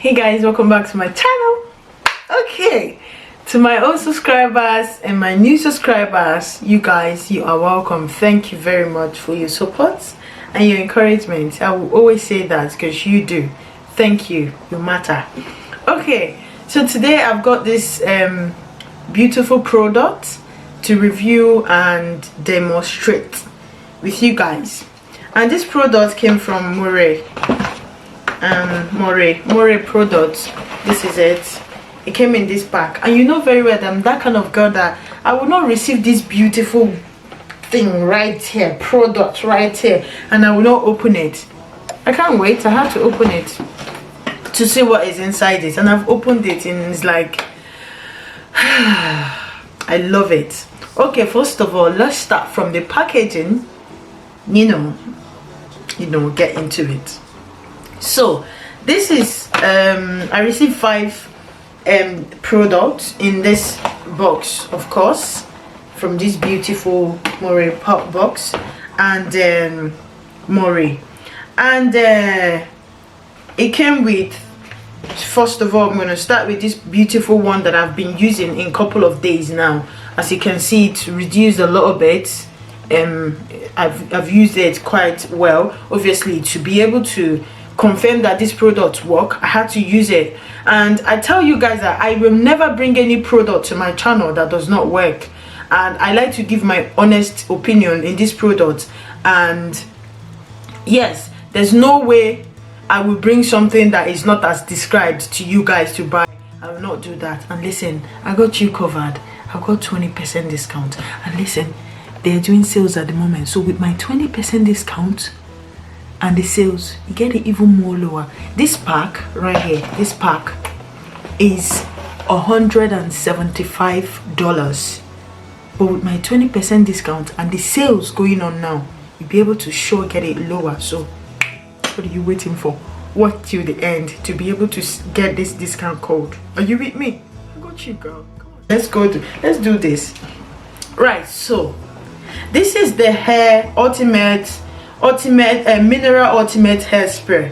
Hey guys, welcome back to my channel. Okay, to my old subscribers and my new subscribers, you guys, you are welcome. Thank you very much for your support and your encouragement. I will always say that because you do. Thank you, you matter. Okay, so today I've got this beautiful product to review and demonstrate with you guys. And this product came from MOERIE Products. This is it. It came in this pack, and you know very well that I'm that kind of girl that I will not receive this beautiful thing right here, product right here, and I will not open it. I can't wait. I have to open it to see what is inside it, and I've opened it and it's like I love it. Okay, first of all, let's start from the packaging. You know, get into it. So this is I received 5 products in this box, of course, from this beautiful MOERIE box, and MOERIE, and it came with, first of all, I'm going to start with this beautiful one that I've been using in a couple of days now. As you can see, it's reduced a little bit. I've used it quite well. Obviously, to be able to confirm that this product work, I had to use it. And I tell you guys that I will never bring any product to my channel that does not work, and I like to give my honest opinion in this product. And yes, there's no way I will bring something that is not as described to you guys to buy. I will not do that. And listen, I got you covered. I've got 20% discount, and listen, they're doing sales at the moment, so with my 20% discount and the sales, you get it even more lower. This pack right here, this pack is $175, but with my 20% discount and the sales going on now, you'll be able to sure get it lower. So what are you waiting for? Work till the end to be able to get this discount code. Are you with me? I got you, girl. Come on, let's do this. Right, so this is the hair mineral ultimate hairspray.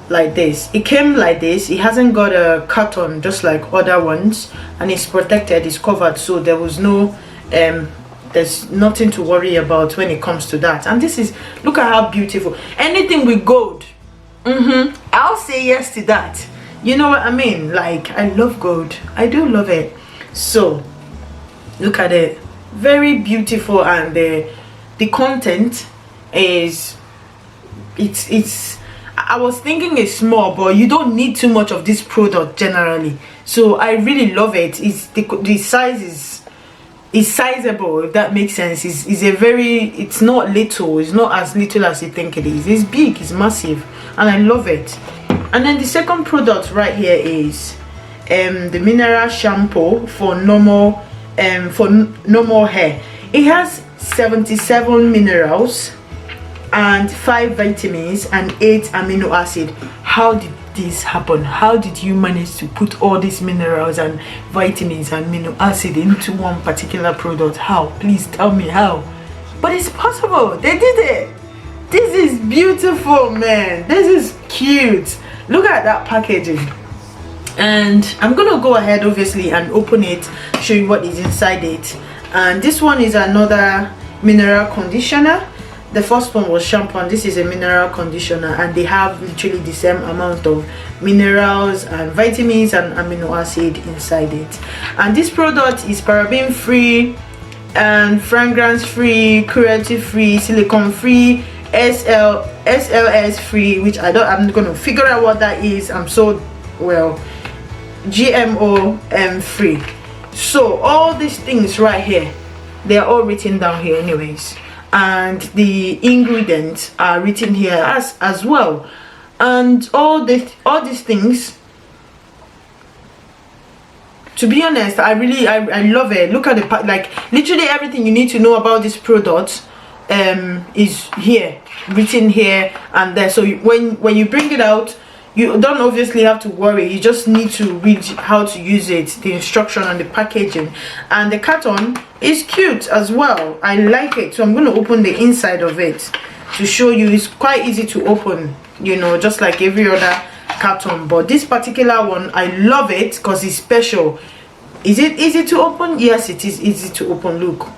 Like this, it came like this. It hasn't got a carton just like other ones, and it's protected, it's covered, so there was no there's nothing to worry about when it comes to that. And this is, look at how beautiful. Anything with gold, I'll say yes to that. You know what I mean? Like, I love gold, I do love it. So look at it, very beautiful. And the content is, it's I was thinking it's small, but you don't need too much of this product generally, so I really love it. It's the size is sizable, if that makes sense. It's not little, it's not as little as you think it is. It's big, it's massive, and I love it. And then the second product right here is the mineral shampoo for normal hair. It has 77 minerals and 5 vitamins and 8 amino acid. How did this happen? How did you manage to put all these minerals and vitamins and amino acid into one particular product? How? Please tell me how. But it's possible. They did it. This is beautiful, man. This is cute. Look at that packaging. And I'm gonna go ahead, obviously, and open it, show you what is inside it. And this one is another mineral conditioner. The first one was shampoo, and this is a mineral conditioner, and they have literally the same amount of minerals and vitamins and amino acid inside it. And this product is paraben free and fragrance free, cruelty free, silicone free, SLS free, which I'm gonna figure out what that is. I'm so, well, GMO free. So all these things right here, they are all written down here anyways, and the ingredients are written here as well. And all these things, to be honest, I love it. Look at the pack, like literally everything you need to know about this product is here, written here and there. So when you bring it out, you don't obviously have to worry. You just need to read how to use it, the instruction and the packaging. And the carton is cute as well. I like it. So I'm going to open the inside of it to show you. It's quite easy to open, you know, just like every other carton, but this particular one I love it because it's special. Is it easy to open? Yes, it is easy to open. Look.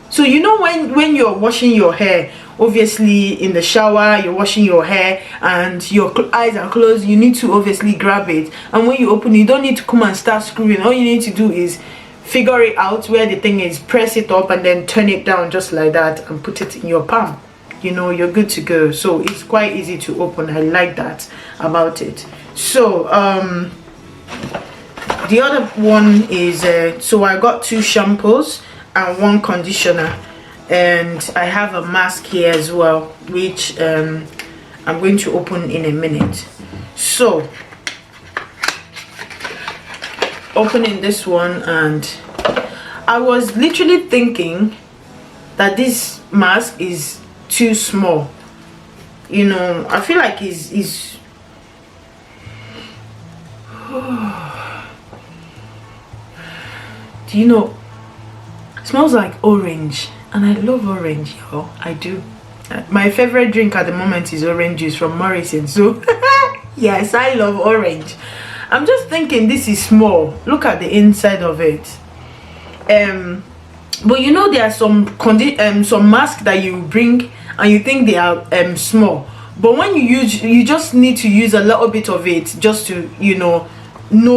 So you know when you're washing your hair, obviously in the shower you're washing your hair and your eyes are closed, you need to obviously grab it, and when you open it, you don't need to come and start screwing. All you need to do is figure it out where the thing is, press it up and then turn it down just like that and put it in your palm. You know, you're good to go. So it's quite easy to open. I like that about it. So the other one is so I got 2 shampoos and 1 conditioner, and I have a mask here as well, which I'm going to open in a minute. So opening this one, and I was literally thinking that this mask is too small. You know, I feel like is do you know, it smells like orange, and I love orange, y'all. I do. My favorite drink at the moment is orange juice from Morrison, so yes, I love orange. I'm just thinking this is small. Look at the inside of it. But you know, there are some masks that you bring and you think they are small, but when you use, you just need to use a little bit of it just to, you know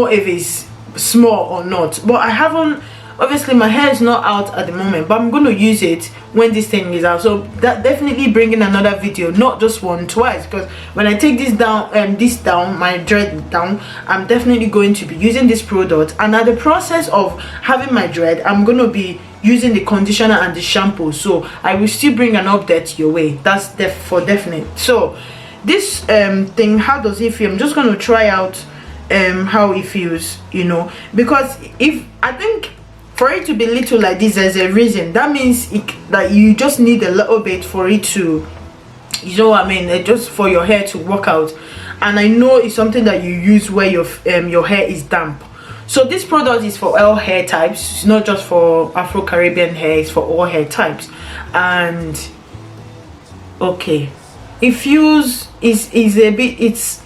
if it's small or not. But I haven't, obviously my hair is not out at the moment, but I'm going to use it when this thing is out. So that definitely bringing another video, not just one, twice, because when I take this down, my dread down, I'm definitely going to be using this product, and at the process of having my dread, I'm going to be using the conditioner and the shampoo. So I will still bring an update your way. That's for definite. So this thing, how does it feel? I'm just going to try out how it feels, you know, because if I think for it to be little like this, there's a reason. That means that you just need a little bit for it to, you know what I mean, just for your hair to work out. And I know it's something that you use where your hair is damp. So this product is for all hair types. It's not just for Afro-Caribbean hair, it's for all hair types. And okay, it feels is a bit, it's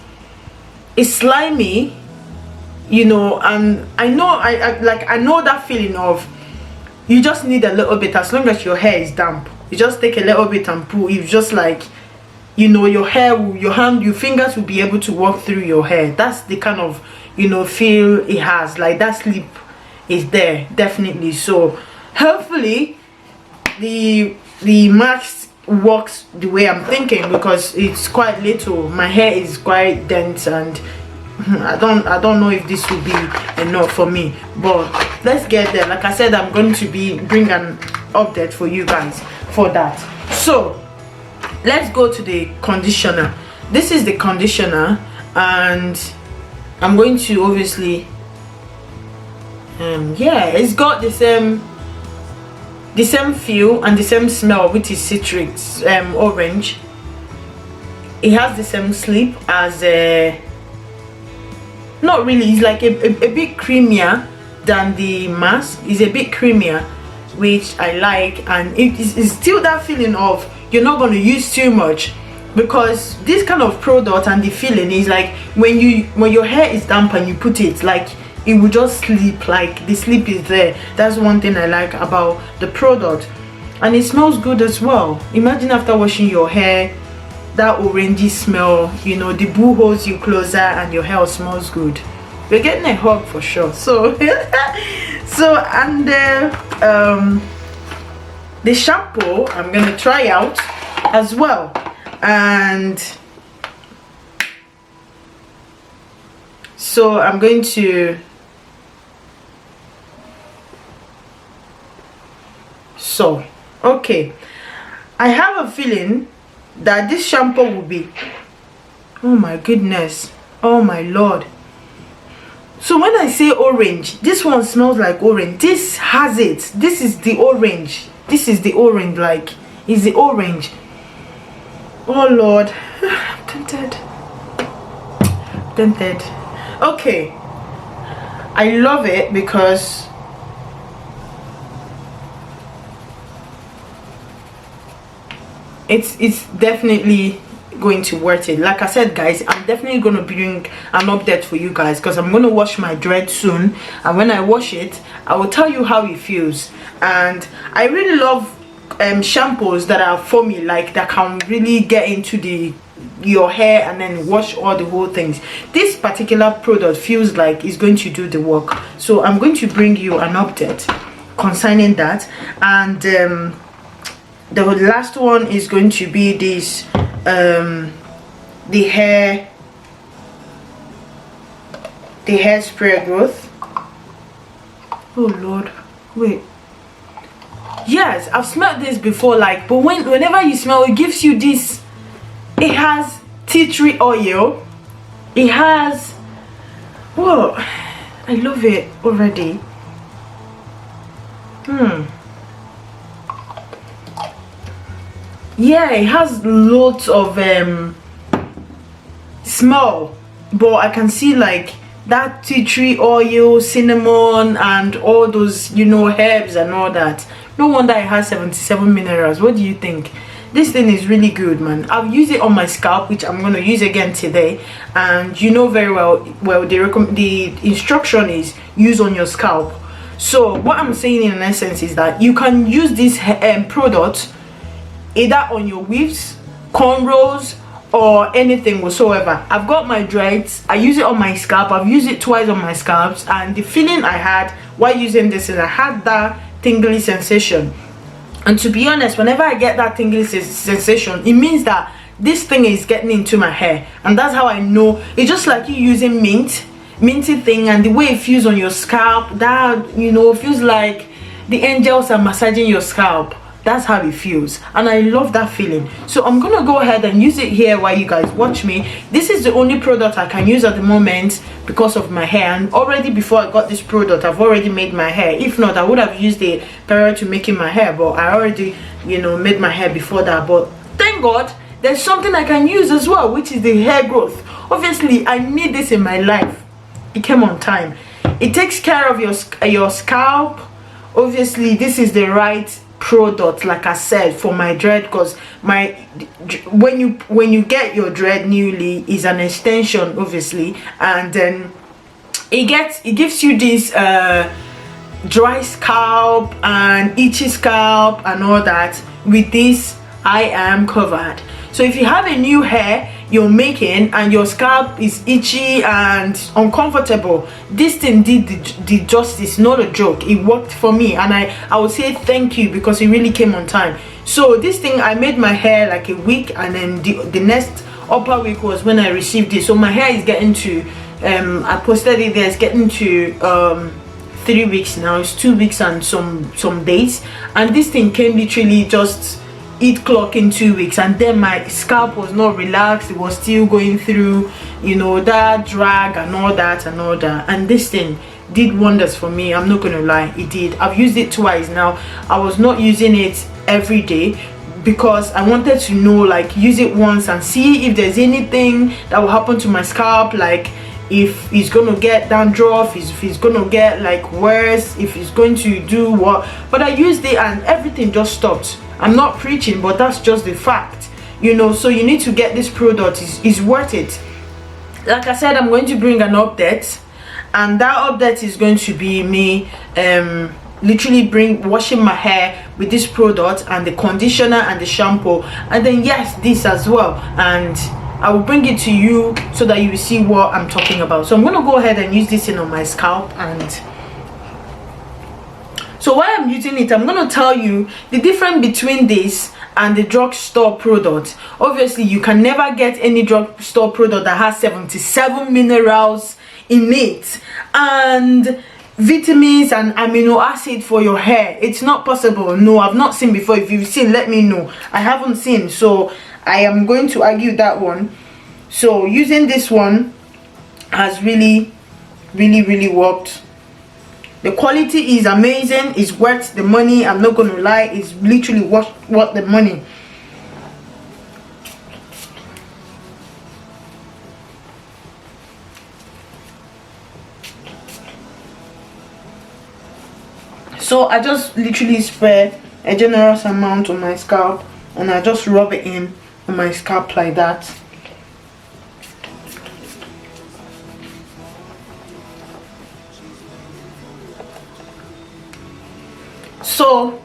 slimy, you know, and I know I know that feeling of you just need a little bit. As long as your hair is damp, you just take a little bit and pull. It's just like, you know, your hair, your fingers will be able to walk through your hair. That's the kind of, you know, feel it has. Like that slip is there, definitely. So hopefully the mask works the way I'm thinking, because it's quite little. My hair is quite dense, and I don't know if this will be enough for me, but let's get there. Like I said, I'm going to bring an update for you guys for that. So let's go to the conditioner. This is the conditioner, and I'm going to obviously yeah, it's got the same feel and the same smell, which is citrus, orange. It has the same slip as not really, it's like a bit creamier than the mask. It's a bit creamier, which I like, and it is still that feeling of you're not going to use too much, because this kind of product and the feeling is like when your hair is damp and you put it, like it will just sleep, like the sleep is there. That's one thing I like about the product, and it smells good as well. Imagine after washing your hair, that orangey smell, you know, the boo holds you closer and your hair smells good. You're getting a hug for sure. So so, and the shampoo I'm gonna try out as well, and so I'm going to, so okay, I have a feeling that this shampoo will be, oh my goodness, oh my lord. So when I say orange, this one smells like orange. This has it. This is the orange. This is the orange, like is the orange. Oh lord, I'm tempted. Okay, I love it because it's definitely going to worth it. Like I said, guys, I'm definitely going to bring an update for you guys, because I'm going to wash my dread soon, and when I wash it, I will tell you how it feels. And I really love shampoos that are foamy, like that can really get into your hair and then wash all the whole things. This particular product feels like it's going to do the work, so I'm going to bring you an update concerning that. And the last one is going to be this the hairspray growth. Oh lord, wait, yes, I've smelled this before, like, but whenever you smell it, gives you this, it has tea tree oil, it has, whoa, I love it already. Yeah, it has lots of smell, but I can see like that tea tree oil, cinnamon, and all those, you know, herbs and all that. No wonder it has 77 minerals. What do you think? This thing is really good, man. I've used it on my scalp, which I'm going to use again today, and you know very well the instruction is use on your scalp. So what I'm saying in essence is that you can use this product either on your weaves, cornrows, or anything whatsoever. I've got my dreads, I use it on my scalp, I've used it twice on my scalps, and the feeling I had while using this is I had that tingly sensation. And to be honest, whenever I get that tingly sensation, it means that this thing is getting into my hair, and that's how I know. It's just like you using minty thing, and the way it feels on your scalp, that, you know, feels like the angels are massaging your scalp. That's how it feels, and I love that feeling. So I'm gonna go ahead and use it here while you guys watch me. This is the only product I can use at the moment because of my hair, and already before I got this product, I've already made my hair. If not, I would have used it prior to making my hair, but I already, you know, made my hair before that. But thank God there's something I can use as well, which is the hair growth. Obviously I need this in my life. It came on time. It takes care of your scalp. Obviously this is the right product, like I said, for my dread, because when you get your dread newly is an extension, obviously, and then it gives you this dry scalp and itchy scalp and all that. With this I am covered. So if you have a new hair you're making and your scalp is itchy and uncomfortable, this thing did the justice, not a joke. It worked for me, and I would say thank you, because it really came on time. So this thing, I made my hair like a week, and then the next upper week was when I received it. So my hair is getting to I posted it there, it's getting to 3 weeks now. It's 2 weeks and some days, and this thing came literally just it clock in 2 weeks, and then my scalp was not relaxed. It was still going through, you know, that drag and all that, and this thing did wonders for me. I'm not gonna lie, it did. I've used it twice now. I was not using it every day because I wanted to know, like, use it once and see if there's anything that will happen to my scalp, like if it's gonna get dandruff, if it's gonna get like worse, if it's going to do what. But I used it and everything just stopped. I'm not preaching, but that's just the fact, you know. So you need to get this product. Is worth it. Like I said, I'm going to bring an update, and that update is going to be me literally washing my hair with this product and the conditioner and the shampoo, and then yes, this as well, and I will bring it to you so that you will see what I'm talking about. So I'm going to go ahead and use this in on my scalp. And so while I'm using it, I'm going to tell you the difference between this and the drugstore product. Obviously you can never get any drugstore product that has 77 minerals in it and vitamins and amino acid for your hair. It's not possible. No, I've not seen before. If you've seen, let me know. I haven't seen, so I am going to argue that one. So using this one has really worked. The quality is amazing. It's worth the money. I'm not going to lie, it's literally worth the money. So I just literally spray a generous amount on my scalp and I just rub it in on my scalp like that. So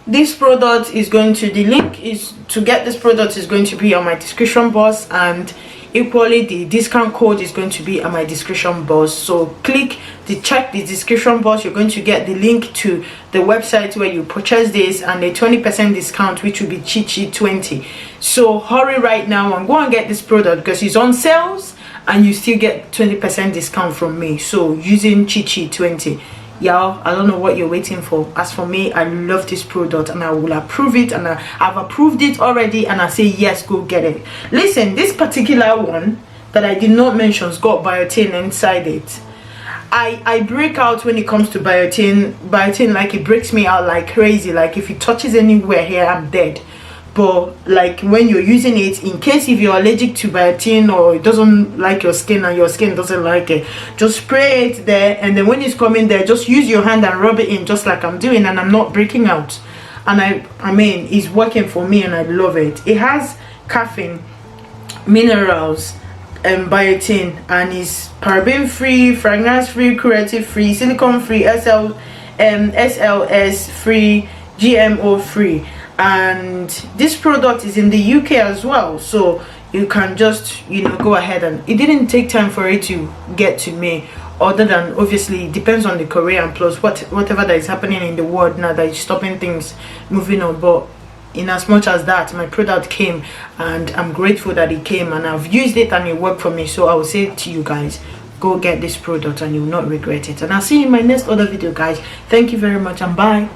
this product is going to, the link is to get this product is going to be on my description box, and equally the discount code is going to be on my description box. So check the description box. You're going to get the link to the website where you purchase this, and a 20% discount, which will be Chichi 20. So hurry right now and go and get this product because it's on sales and you still get 20% discount from me. So using Chichi 20. Y'all, I don't know what you're waiting for. As for me, I love this product and I will approve it, and I've approved it already, and I say yes, go get it. Listen, this particular one that I did not mention has got biotin inside it. I break out when it comes to biotin, like it breaks me out like crazy. Like if it touches anywhere here, I'm dead. But like when you're using it, in case if you're allergic to biotin or it doesn't like your skin and your skin doesn't like it, just spray it there, and then when it's coming there, just use your hand and rub it in, just like I'm doing, and I'm not breaking out. And I mean it's working for me and I love it. It has caffeine, minerals, and biotin, and is paraben free, fragrance free, curative free, silicone free, SLS free, GMO free. And this product is in the UK as well, so you can just, you know, go ahead. And it didn't take time for it to get to me, other than obviously it depends on the Korean plus whatever that is happening in the world now that is stopping things moving on. But in as much as that, my product came, and I'm grateful that it came, and I've used it and it worked for me. So I will say to you guys, go get this product and you will not regret it. And I'll see you in my next other video, guys. Thank you very much, and bye.